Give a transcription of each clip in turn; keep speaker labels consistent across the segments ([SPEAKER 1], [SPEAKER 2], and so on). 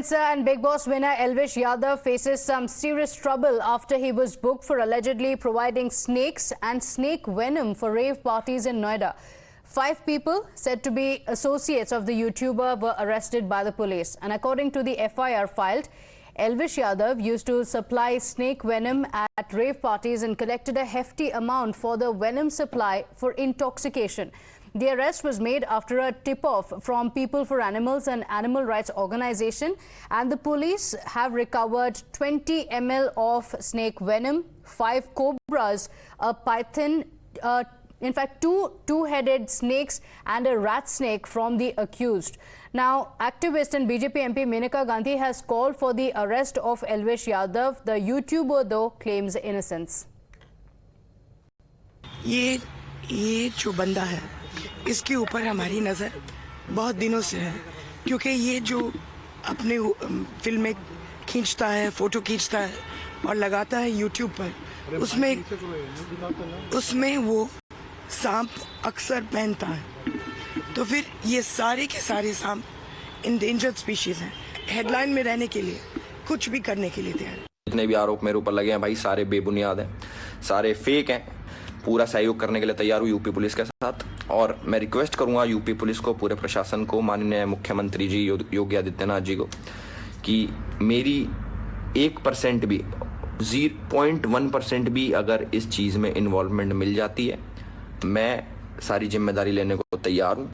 [SPEAKER 1] Influencer and Bigg Boss winner Elvish Yadav faces some serious trouble after he was booked for allegedly providing snakes and snake venom for rave parties in Noida. 5 people said to be associates of the YouTuber were arrested by the police. And according to the FIR filed, Elvish Yadav used to supply snake venom at rave parties and collected a hefty amount for the venom supply for intoxication. The arrest was made after a tip-off from People for Animals and Animal Rights Organization, and the police have recovered 20 ml of snake venom, 5 cobras, a python, in fact, two-headed snakes and a rat snake from the accused. Now, activist and BJP MP Menaka Gandhi has called for the arrest of Elvish Yadav. The YouTuber, though, claims innocence.
[SPEAKER 2] ये जो बंदा है, इसके ऊपर हमारी नज़र बहुत दिनों से है, क्योंकि ये जो अपने फिल्में खींचता है, फोटो खींचता है और लगाता है यूट्यूब पर, उसमें वो सांप अक्सर पहनता है। तो फिर ये सारे के सारे सांप इंडेंजर्ड स्पीशीज हैं, हेडलाइन में रहने के लिए कुछ भी करने के लिए तैयार।
[SPEAKER 3] जितने भी आरोप मेरे ऊपर लगे हैं भाई, सारे बेबुनियाद हैं, सारे फेक हैं। पूरा सहयोग करने के लिए तैयार हूँ यूपी पुलिस के साथ, और मैं रिक्वेस्ट करूंगा यूपी पुलिस को, पूरे प्रशासन को, माननीय मुख्यमंत्री जी योगी आदित्यनाथ जी को, कि मेरी 1% भी 0.1% भी अगर इस चीज़ में इन्वॉल्वमेंट मिल जाती है, मैं सारी जिम्मेदारी लेने को तैयार हूँ।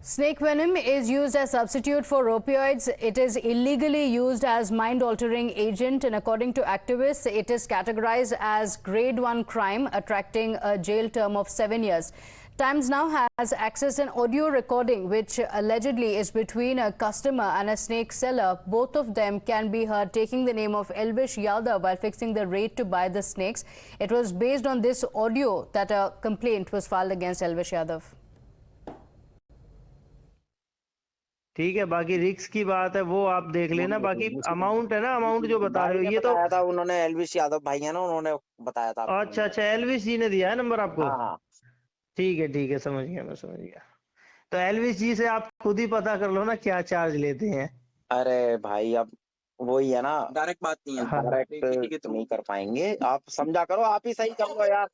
[SPEAKER 1] Snake venom is used as substitute for opioids. It is illegally used as mind-altering agent, and according to activists, it is categorized as grade 1 crime, attracting a jail term of 7 years. Times Now has accessed an audio recording which allegedly is between a customer and a snake seller. Both of them can be heard taking the name of Elvish Yadav while fixing the rate to buy the snakes. It was based on this audio that a complaint was filed against Elvish Yadav.
[SPEAKER 4] ठीक है, बाकी risk की बात है वो आप देख लेना, बाकी अमाउंट है ना, अमाउंट जो बता रहे हो ये तो
[SPEAKER 5] था, उन्होंने एल्विश यादव भाई है ना, उन्होंने बताया था।
[SPEAKER 4] अच्छा, एल्विश जी ने दिया है नंबर आपको?
[SPEAKER 5] हाँ।
[SPEAKER 4] ठीक है, समझ गया, मैं समझ गया। तो एल्विश जी से आप खुद ही पता कर लो ना क्या चार्ज लेते हैं।
[SPEAKER 5] अरे भाई अब वही है ना, डायरेक्ट बात नहीं है, डायरेक्ट तो नहीं कर पाएंगे, आप समझा करो, आप ही सही करो यार।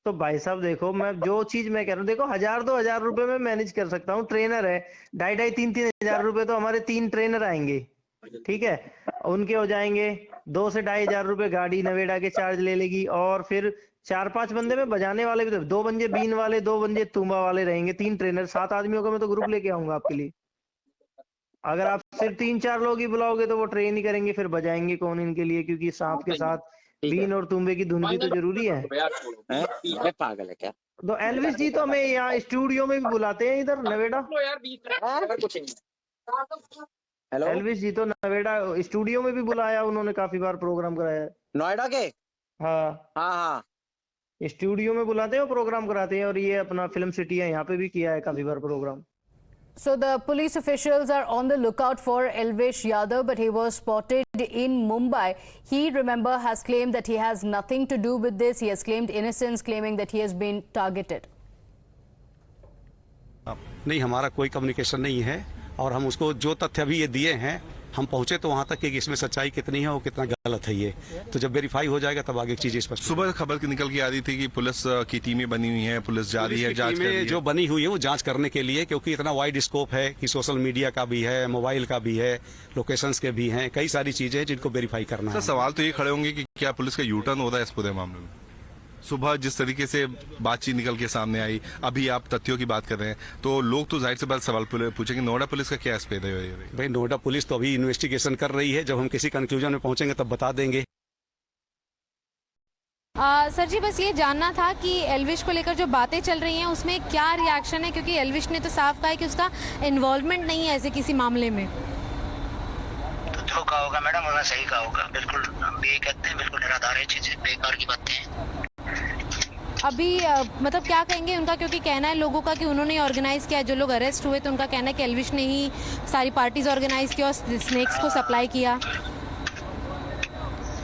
[SPEAKER 4] तो भाई साहब देखो, मैं जो चीज मैं कह रहा हूँ, देखो 1000-2000 रुपए में मैनेज कर सकता हूँ। ट्रेनर है 2,500-3,000 रुपए, तो हमारे 3 ट्रेनर आएंगे, ठीक है, उनके हो जाएंगे 2 से 2,500 रुपए। गाड़ी नवेड़ा के चार्ज ले लेगी, और फिर 4-5 बंदे में बजाने वाले भी, 2 बंदे बीन वाले, 2 बंदे तुम्बा वाले रहेंगे, 3 ट्रेनर, 7 आदमियों का मैं तो ग्रुप लेके आऊंगा आपके लिए। अगर आप सिर्फ 3-4 लोग ही बुलाओगे तो वो ट्रेन ही करेंगे, फिर बजाएंगे कौन इनके लिए, क्योंकि सांप के साथ बीन और तुम्बे की धुन भी तो जरूरी है।
[SPEAKER 5] पागल है क्या?
[SPEAKER 4] तो एल्विश जी तो हमें यहाँ स्टूडियो में भी बुलाते हैं, इधर नवेड़ा।
[SPEAKER 5] हेलो,
[SPEAKER 4] एल्विश जी तो नवेड़ा स्टूडियो में भी बुलाया उन्होंने, काफी बार प्रोग्राम कराया।
[SPEAKER 5] नोएडा के?
[SPEAKER 4] हाँ, स्टूडियो में बुलाते हैं और प्रोग्राम कराते हैं, और ये अपना फिल्म सिटी है, यहाँ पे भी किया है काफी बार programme.
[SPEAKER 1] So the police officials are on the lookout for Elvish Yadav, but he was spotted in Mumbai. He, remember, has claimed that he has nothing to do with this. He has claimed innocence, claiming that he has been targeted.
[SPEAKER 6] नहीं, हमारा कोई communication नहीं है, और हम उसको जो तथ्य अभी ये दिए हैं, हम पहुंचे तो वहां तक कि इसमें सच्चाई कितनी है और कितना गलत है ये, तो जब वेरीफाई हो जाएगा तब आगे चीजें स्पष्ट।
[SPEAKER 7] सुबह खबर निकल के आ रही थी कि पुलिस की टीमें बनी हुई हैं, पुलिस जा रही है जांच कर रही है।
[SPEAKER 6] जो बनी हुई है वो जांच करने के लिए, क्योंकि इतना वाइड स्कोप है कि सोशल मीडिया का भी है, मोबाइल का भी है, लोकेशंस के भी हैं, कई सारी चीजें जिनको वेरीफाई करना है।
[SPEAKER 7] सवाल तो ये खड़े होंगे कि क्या पुलिस का यू टर्न हो रहा है इस पूरे मामले में? सुबह जिस तरीके से बातचीत निकल के सामने आई, अभी आप तथ्यों की बात कर रहे हैं, तो लोग तो जाहिर से बात सवाल पूछेंगे, नोएडा पुलिस का क्या इस पे है?
[SPEAKER 6] भाई, नोएडा पुलिस तो अभी इन्वेस्टिगेशन कर रही है, जब हम किसी कंक्लूजन में पहुंचेंगे तब बता देंगे।
[SPEAKER 8] सर जी, बस ये जानना था कि एल्विश को लेकर जो बातें चल रही हैं उसमें क्या रिएक्शन है, क्योंकि एल्विश ने तो साफ कहा है कि उसका इन्वॉल्वमेंट नहीं है ऐसे किसी मामले में।
[SPEAKER 9] जो कहा होगा मैडम, उन्होंने सही कहा होगा, बिल्कुल हम भी कहते हैं, बिल्कुल निराधार है चीजें, बेकार की बातें हैं।
[SPEAKER 8] अभी मतलब क्या कहेंगे उनका, क्योंकि कहना है लोगों का कि उन्होंने ऑर्गेनाइज किया, जो लोग अरेस्ट हुए तो उनका कहना है कि एल्विश ने ही सारी पार्टीज ऑर्गेनाइज की और स्नेक्स को सप्लाई किया।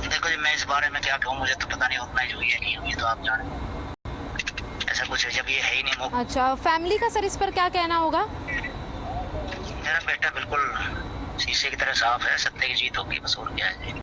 [SPEAKER 9] देखो जी, मैं इस बारे में क्या कहूँ, मुझे तो पता नहीं ऑर्गेनाइज हुई है नहीं हुई, तो आप जाने, ऐसा कुछ है जब ये है ही नहीं।
[SPEAKER 8] अच्छा, फैमिली का सर इस पर क्या कहना होगा?
[SPEAKER 9] मेरा बेटा बिल्कुल शीशे की तरह साफ है, सत्य की जीत होगी, बस और क्या है।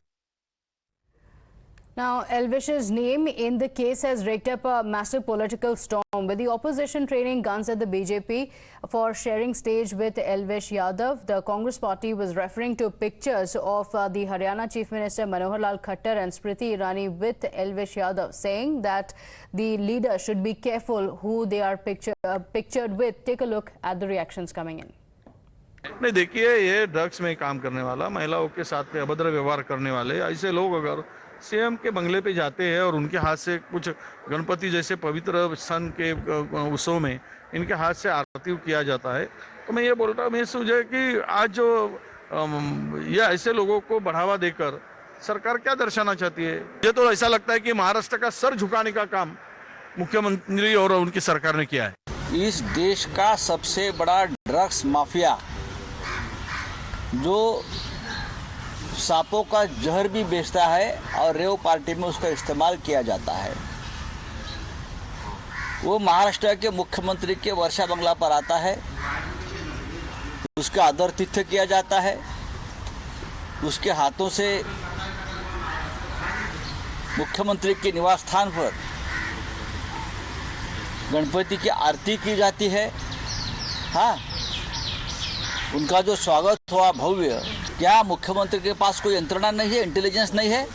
[SPEAKER 1] Now, Elvish's name in the case has raked up a massive political storm, with the opposition training guns at the BJP for sharing stage with Elvish Yadav. The Congress party was referring to pictures of the Haryana Chief Minister Manohar Lal Khattar and Smriti Irani with Elvish Yadav, saying that the leader should be careful who they are pictured with. Take a look at the reactions coming in.
[SPEAKER 10] नहीं, देखिए, ये drugs में काम करने वाला, महिलाओं के साथ में अभद्र व्यवहार करने वाले ऐसे लोग अगर सीएम के बंगले पे जाते हैं और उनके हाथ से कुछ गणपति जैसे पवित्र सन के उत्सव में इनके हाथ से आरती किया जाता है, तो मैं ये बोल रहा हूँ, मैं सोचा कि आज जो ये ऐसे लोगों को बढ़ावा देकर सरकार क्या दर्शाना चाहती है। ये तो ऐसा लगता है कि महाराष्ट्र का सर झुकाने का काम मुख्यमंत्री और उनकी सरकार ने किया है।
[SPEAKER 11] इस देश का सबसे बड़ा ड्रग्स माफिया जो सांपों का जहर भी बेचता है और रेव पार्टी में उसका इस्तेमाल किया जाता है, वो महाराष्ट्र के मुख्यमंत्री के वर्षा बंगला पर आता है, उसका आदरातिथ्य किया जाता है, उसके हाथों से मुख्यमंत्री के निवास स्थान पर गणपति की आरती की जाती है। हाँ, उनका जो स्वागत हुआ भव्य, क्या मुख्यमंत्री के पास कोई यंत्रणा नहीं है, इंटेलिजेंस नहीं है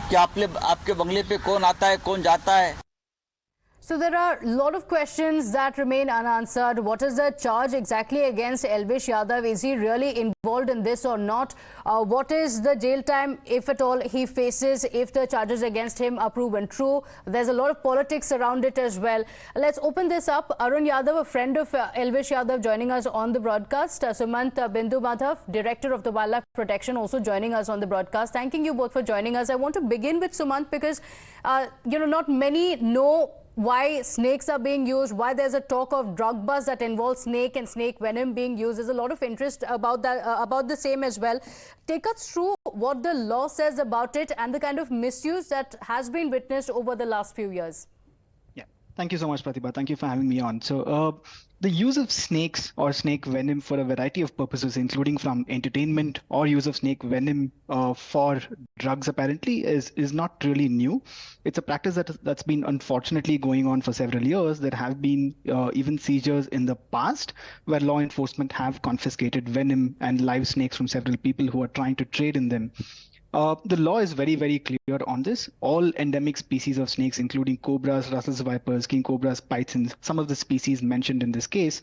[SPEAKER 11] कि आपके बंगले पे कौन आता है, कौन जाता है?
[SPEAKER 1] So there are a lot of questions that remain unanswered. What is the charge exactly against Elvish Yadav? Is he really involved in this or not? What is the jail time, if at all, he faces if the charges against him are proven true? There's a lot of politics around it as well. Let's open this up. Arun Yadav, a friend of Elvish Yadav, joining us on the broadcast. Sumant Bindu Madhav, Director of the Wildlife Protection, also joining us on the broadcast. Thanking you both for joining us. I want to begin with Sumant because, not many know why snakes are being used, why there's a talk of drug bust that involves snake and snake venom being used. There's a lot of interest about that, about the same as well. Take us through what the law says about it and the kind of misuse that has been witnessed over the last few years.
[SPEAKER 12] Yeah, thank you so much, Pratibha. Thank you for having me on. So, the use of snakes or snake venom for a variety of purposes, including from entertainment or use of snake venom for drugs, apparently is not really new. It's a practice that's been unfortunately going on for several years. There have been even seizures in the past where law enforcement have confiscated venom and live snakes from several people who are trying to trade in them. The law is very, very clear on this. All endemic species of snakes, including cobras, Russell's vipers, king cobras, pythons, some of the species mentioned in this case,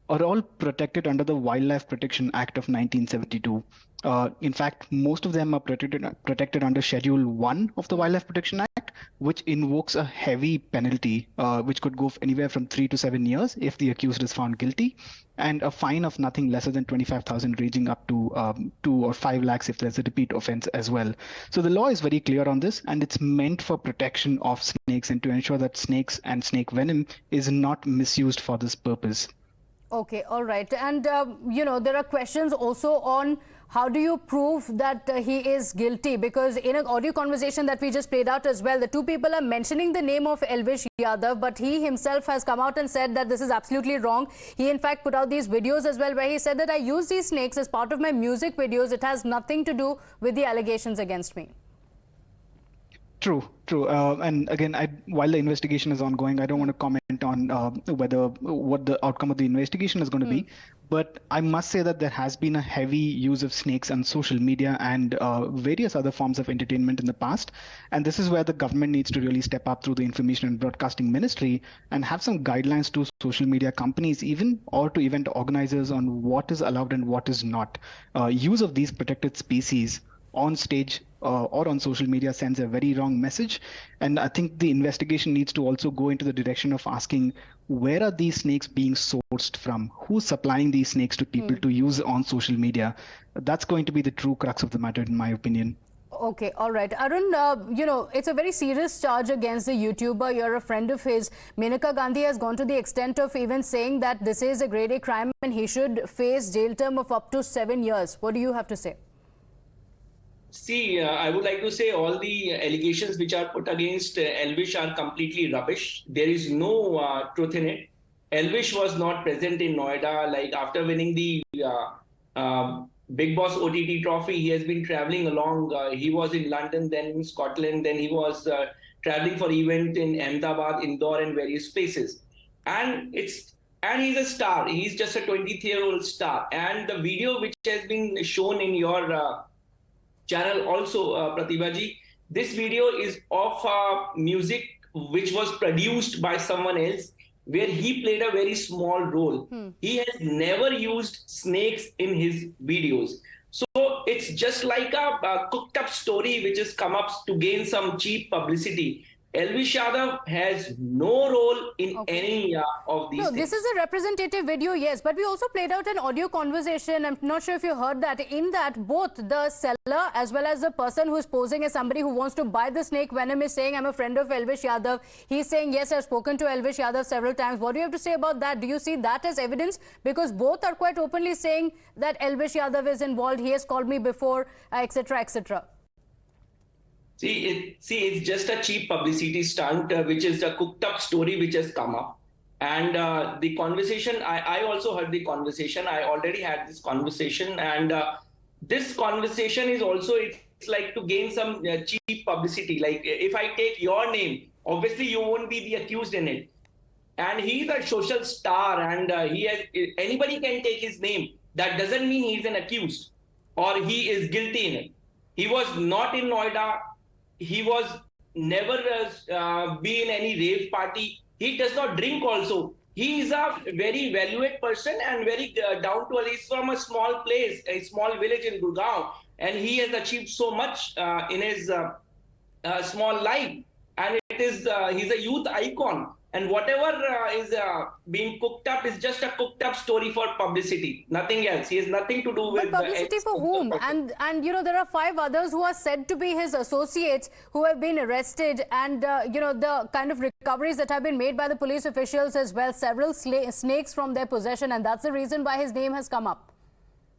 [SPEAKER 12] are all protected under the Wildlife Protection Act of 1972. In fact, most of them are protected under Schedule 1 of the Wildlife Protection Act, which invokes a heavy penalty, which could go anywhere from 3 to 7 years if the accused is found guilty, and a fine of nothing lesser than 25,000, ranging up to 2 or 5 lakhs if there's a repeat offense as well. So the law is very clear on this, and it's meant for protection of snakes and to ensure that snakes and snake venom is not misused for this purpose.
[SPEAKER 1] Okay, all right. And, there are questions also on how do you prove that he is guilty? Because in an audio conversation that we just played out as well, the two people are mentioning the name of Elvish Yadav, but he himself has come out and said that this is absolutely wrong. He, in fact, put out these videos as well where he said that I use these snakes as part of my music videos. It has nothing to do with the allegations against me.
[SPEAKER 12] True. And again, while the investigation is ongoing, I don't want to comment on what the outcome of the investigation is going to be. But I must say that there has been a heavy use of snakes on social media and various other forms of entertainment in the past. And this is where the government needs to really step up through the Information and Broadcasting Ministry and have some guidelines to social media companies or to event organizers on what is allowed and what is not. Use of these protected species on stage or on social media sends a very wrong message. And I think the investigation needs to also go into the direction of asking, where are these snakes being sourced from? Who's supplying these snakes to people to use on social media? That's going to be the true crux of the matter, in my opinion.
[SPEAKER 1] Okay, all right. Arun, it's a very serious charge against the YouTuber. You're a friend of his. Menaka Gandhi has gone to the extent of even saying that this is a grade A crime and he should face jail term of up to 7 years. What do you have to say?
[SPEAKER 13] See, I would like to say all the allegations which are put against Elvish are completely rubbish. There is no truth in it. Elvish was not present in Noida. Like after winning the Bigg Boss OTT trophy, he has been traveling along. He was in London, then in Scotland, then he was traveling for event in Ahmedabad, Indore, and various places. And he's a star. He's just a 23-year-old star. And the video which has been shown in your channel also, Pratibha ji, this video is of music which was produced by someone else, where he played a very small role. He has never used snakes in his videos. So it's just like a cooked up story which has come up to gain some cheap publicity. Elvish Yadav has no role in any of these things.
[SPEAKER 1] This is a representative video, yes, but we also played out an audio conversation. I'm not sure if you heard that. In that, both the seller as well as the person who is posing as somebody who wants to buy the snake venom is saying, I'm a friend of Elvish Yadav. He's saying, yes, I've spoken to Elvish Yadav several times. What do you have to say about that? Do you see that as evidence? Because both are quite openly saying that Elvish Yadav is involved. He has called me before, etc., etc.
[SPEAKER 13] See, it's just a cheap publicity stunt, which is a cooked up story which has come up. And the conversation, I also heard the conversation. I already had this conversation. And this conversation is also, it's like to gain some cheap publicity. Like if I take your name, obviously you won't be the accused in it. And he's a social star, and anybody can take his name. That doesn't mean he's an accused or he is guilty in it. He was not in Noida. He was never be in any rave party. He does not drink also. He is a very evaluate person and very down to earth. He's from a small place, a small village in Gurgaon. And he has achieved so much in his small life. And he's a youth icon. And whatever is being cooked up is just a cooked up story for publicity, nothing else. He has nothing to do with
[SPEAKER 1] publicity for whom? And you know, there are 5 others who are said to be his associates who have been arrested, and you know, the kind of recoveries that have been made by the police officials as well, several snakes from their possession, and that's the reason why his name has come up.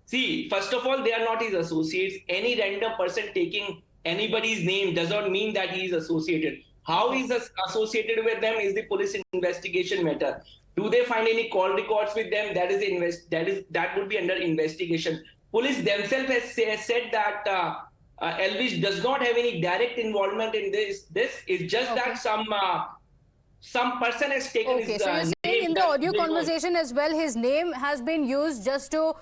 [SPEAKER 13] See, first of all, they are not his associates. Any random person taking anybody's name does not mean that he is associated. How he's associated with them is the police investigation matter. Do they find any call records with them? That would be under investigation. Police themselves has said that Elvish does not have any direct involvement in this. This is just that some person has taken his
[SPEAKER 1] so you're saying in the audio conversation as well, his name has been used just to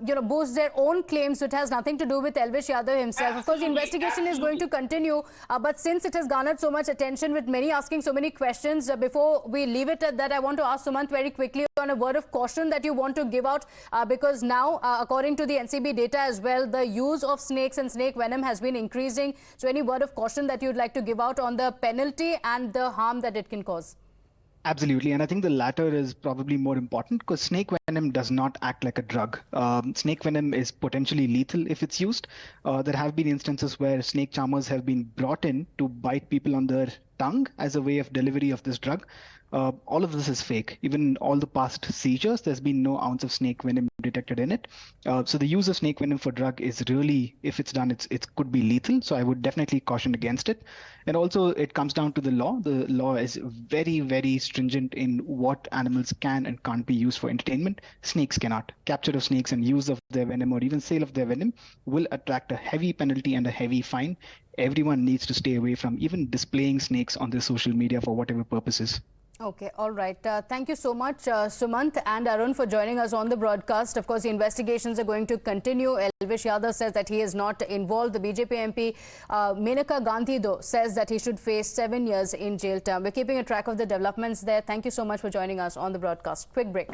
[SPEAKER 1] you know, boost their own claims. It has nothing to do with Elvish Yadav himself. Of course, the investigation is going to continue, but since it has garnered so much attention, with many asking so many questions, before we leave it at that, I want to ask Sumant very quickly on a word of caution that you want to give out, because now, according to the NCB data as well, the use of snakes and snake venom has been increasing. So any word of caution that you'd like to give out on the penalty and the harm that it can cause?
[SPEAKER 12] Absolutely, and I think the latter is probably more important because snake venom does not act like a drug. Snake venom is potentially lethal if it's used. There have been instances where snake charmers have been brought in to bite people on their tongue as a way of delivery of this drug. All of this is fake. Even all the past seizures, there's been no ounce of snake venom detected in it. So the use of snake venom for drug is really, if it's done, it could be lethal. So I would definitely caution against it. And also it comes down to the law. The law is very, very stringent in what animals can and can't be used for entertainment. Snakes cannot. Capture of snakes and use of their venom or even sale of their venom will attract a heavy penalty and a heavy fine. Everyone needs to stay away from even displaying snakes on their social media for whatever purposes.
[SPEAKER 1] Okay, all right. Thank you so much, Sumant and Arun, for joining us on the broadcast. Of course, the investigations are going to continue. Elvish Yadav says that he is not involved. The BJP MP, Menaka Gandhi, though, says that he should face 7 years in jail term. We're keeping a track of the developments there. Thank you so much for joining us on the broadcast. Quick break.